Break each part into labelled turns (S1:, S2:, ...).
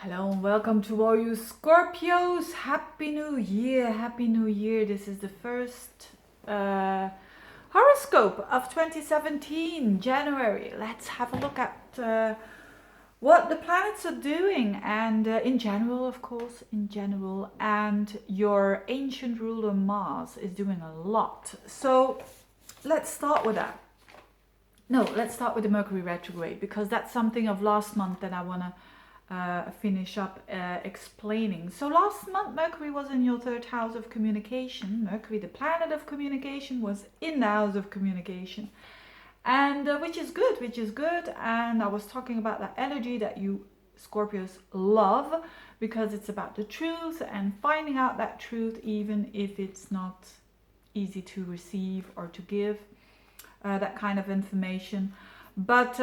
S1: Hello and welcome to all you Scorpios. Happy New Year! Happy New Year! This is the first horoscope of 2017, January. Let's have a look at what the planets are doing and in general, of course, in general. And your ancient ruler Mars is doing a lot. So let's start with that. No, let's start with the Mercury Retrograde because that's something of last month that I want to finish up explaining. So last month Mercury was in your third house of communication. Mercury, the planet of communication, was in the house of communication, and which is good. And I was talking about that energy that you Scorpios love, because it's about the truth and finding out that truth, even if it's not easy to receive or to give that kind of information. But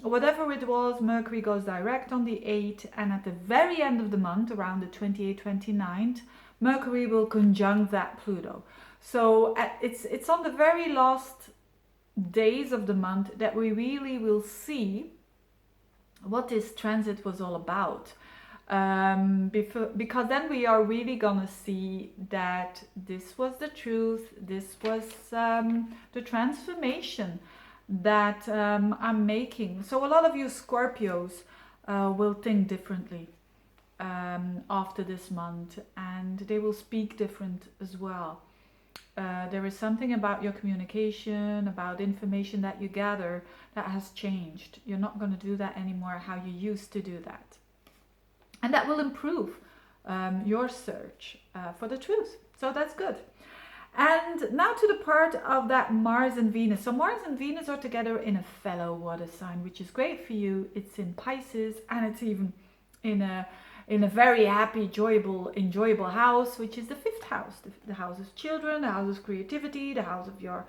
S1: whatever it was, Mercury goes direct on the 8th, and at the very end of the month, around the 28th, 29th, Mercury will conjunct that Pluto. So it's on the very last days of the month that we really will see what this transit was all about. Because then we are really gonna see that this was the truth, this was the transformation that I'm making. So a lot of you Scorpios will think differently after this month, and they will speak different as well. There is something about your communication, about information that you gather, that has changed. You're not going to do that anymore how you used to do that. And that will improve your search for the truth. So that's good. And now to the part of that Mars and Venus. So Mars and Venus are together in a fellow water sign, which is great for you. It's in Pisces, and it's even in a very happy, enjoyable house, which is the fifth house, the house of children, the house of creativity, the house of your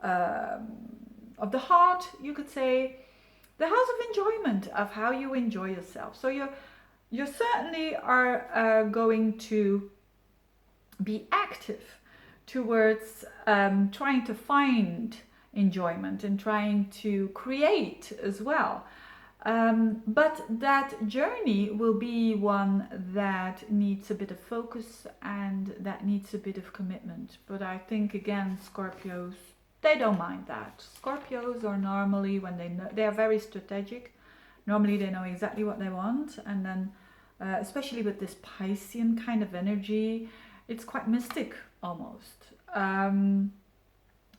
S1: of the heart, you could say, the house of enjoyment, of how you enjoy yourself. So you certainly are going to be active towards trying to find enjoyment and trying to create as well. But that journey will be one that needs a bit of focus and that needs a bit of commitment. But I think, again, Scorpios, they don't mind that. Scorpios are normally, when they are very strategic. Normally they know exactly what they want, and then especially with this Piscean kind of energy, it's quite mystic almost.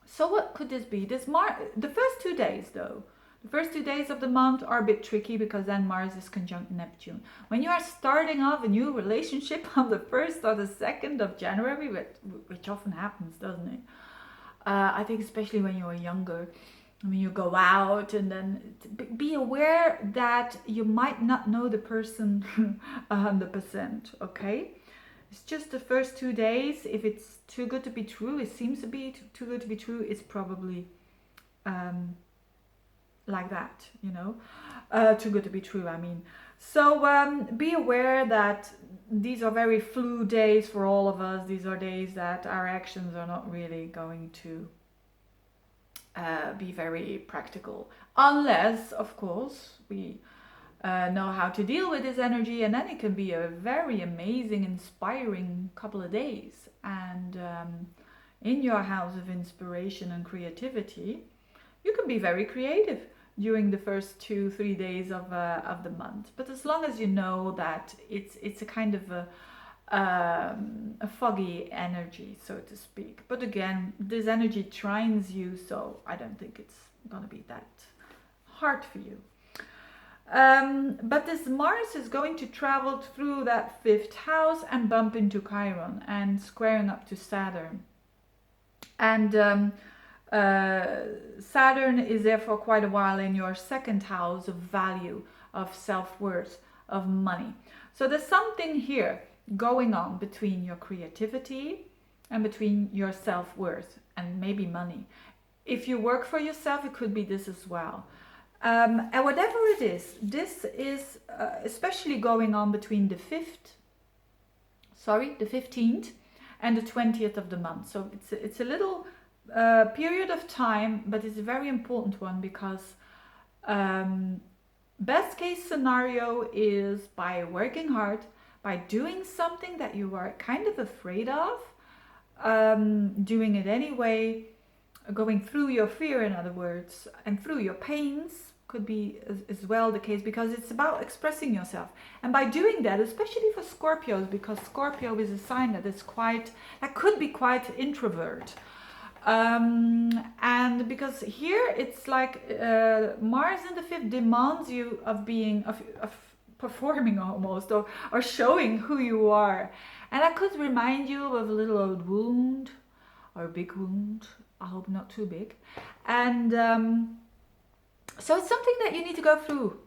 S1: So what could this be? The first 2 days though, the first 2 days of the month are a bit tricky, because then Mars is conjunct Neptune. When you are starting off a new relationship on the 1st or the 2nd of January, which often happens, doesn't it? I think especially when you are younger, I mean, you go out, and then be aware that you might not know the person 100%, okay? It's just the first 2 days. If it's too good to be true, it seems to be too good to be true, it's probably like that, you know? Too good to be true, I mean. So be aware that these are very flu days for all of us. These are days that our actions are not really going to be very practical. Unless, of course, we know how to deal with this energy, and then it can be a very amazing, inspiring couple of days. And in your house of inspiration and creativity, you can be very creative during the first 2-3 days of the month. But as long as you know that it's a kind of a foggy energy, so to speak. But again, this energy trines you, so I don't think it's gonna be that hard for you. But this Mars is going to travel through that 5th house and bump into Chiron and squaring up to Saturn. And Saturn is there for quite a while in your 2nd house of value, of self-worth, of money. So there's something here going on between your creativity and between your self-worth and maybe money. If you work for yourself, it could be this as well. And whatever it is, this is especially going on between the 15th and the 20th of the month. So it's a little period of time, but it's a very important one, because Best case scenario is by working hard, by doing something that you are kind of afraid of, doing it anyway, going through your fear, in other words, and through your pains could be as well the case, because it's about expressing yourself. And by doing that, especially for Scorpios, because Scorpio is a sign that could be quite introvert. And because here it's like Mars in the fifth demands you of performing almost, or showing who you are. And that could remind you of a little old wound or a big wound. I hope not too big. And so it's something that you need to go through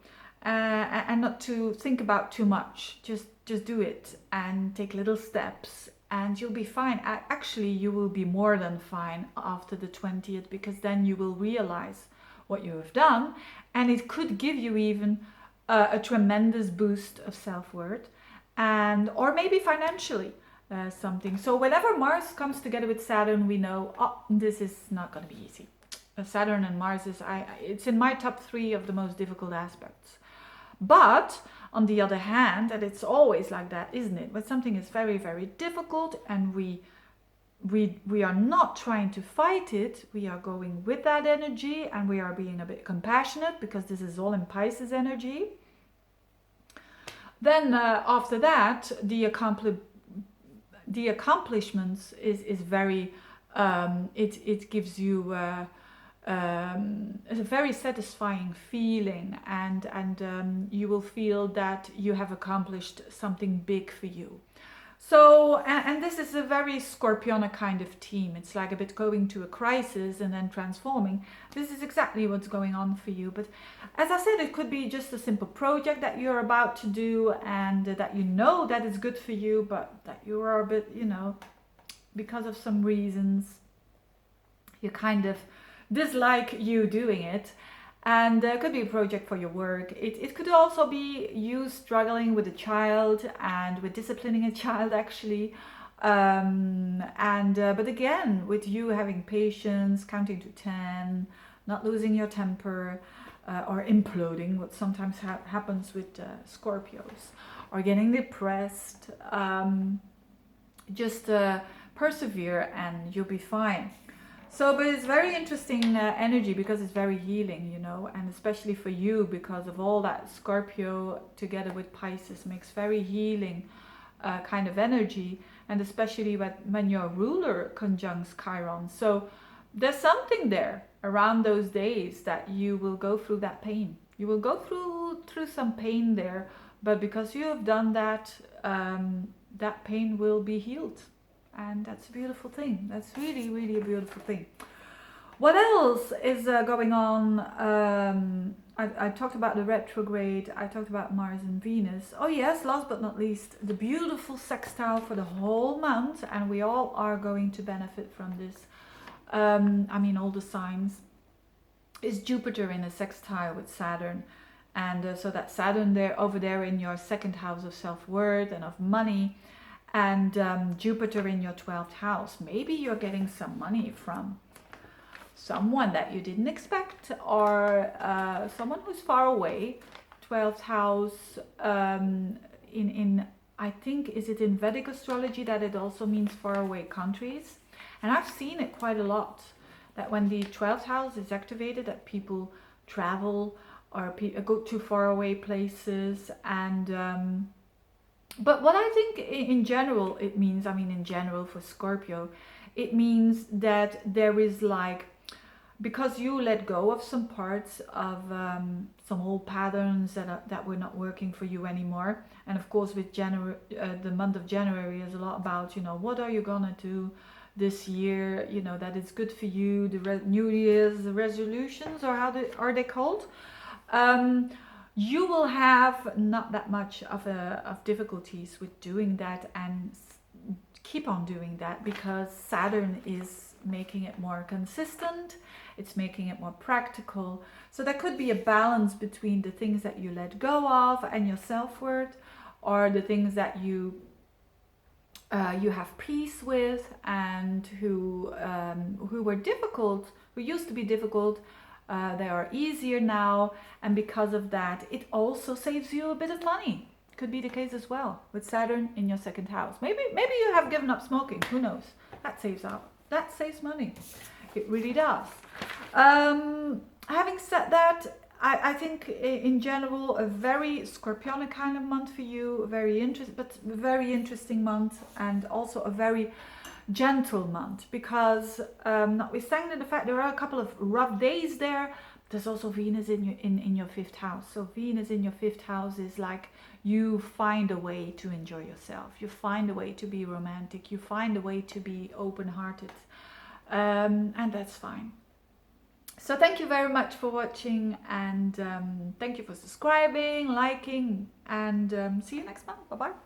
S1: and not to think about too much. Just do it and take little steps, and you'll be fine. Actually, you will be more than fine after the 20th, because then you will realize what you have done, and it could give you even a tremendous boost of self-worth, and or maybe financially something. So whenever Mars comes together with Saturn, we know, oh, this is not going to be easy. Saturn and Mars it's in my top 3 of the most difficult aspects. But on the other hand, and it's always like that, isn't it? When something is very, very difficult and we are not trying to fight it, we are going with that energy, and we are being a bit compassionate, because this is all in Pisces energy. Then after that, the accomplishments is very, it gives you a very satisfying feeling, and you will feel that you have accomplished something big for you. So, and this is a very Scorpionic kind of theme. It's like a bit going to a crisis and then transforming. This is exactly what's going on for you. But as I said, it could be just a simple project that you're about to do, and that you know that is good for you, but that you are a bit, because of some reasons, you kind of dislike you doing it. And it could be a project for your work. It could also be you struggling with a child and with disciplining a child, actually. But again, with you having patience, counting to 10, not losing your temper, or imploding, what sometimes happens with Scorpios, or getting depressed. Just persevere and you'll be fine. So, but it's very interesting energy, because it's very healing, and especially for you, because of all that Scorpio together with Pisces makes very healing kind of energy, and especially when your ruler conjuncts Chiron. So there's something there around those days that you will go through that pain. You will go through some pain there, but because you have done that, that pain will be healed. And that's a beautiful thing. That's really, really a beautiful thing. What else is going on? I talked about the retrograde. I talked about Mars and Venus. Oh yes, last but not least, the beautiful sextile for the whole month. And we all are going to benefit from this. All the signs. Is Jupiter in a sextile with Saturn. And so that Saturn over there in your second house of self-worth and of money. And Jupiter in your 12th house. Maybe you're getting some money from someone that you didn't expect, or someone who's far away. 12th house in I think, is it in Vedic astrology that it also means far away countries? And I've seen it quite a lot, that when the 12th house is activated, that people travel or go to far away places. And but what I think in general it means, in general for Scorpio, it means that there is because you let go of some parts of some old patterns that were not working for you anymore. And of course with the month of January is a lot about, what are you gonna do this year, that is good for you, the New Year's resolutions, or how are they called? You will have not that much of difficulties with doing that, and keep on doing that, because Saturn is making it more consistent, it's making it more practical. So there could be a balance between the things that you let go of and your self-worth, or the things that you have peace with, and who were difficult, who used to be difficult, They are easier now, and because of that, it also saves you a bit of money. Could be the case as well with Saturn in your second house. Maybe you have given up smoking. Who knows? That saves money. It really does. Having said that, I think in general a very Scorpionic kind of month for you, a very interesting month, and also a very gentle month, because notwithstanding the fact there are a couple of rough days there, there's also Venus in your fifth house. So Venus in your fifth house is like, you find a way to enjoy yourself, you find a way to be romantic, you find a way to be open-hearted, and that's fine. So thank you very much for watching, and thank you for subscribing, liking, and see you next month. Bye bye.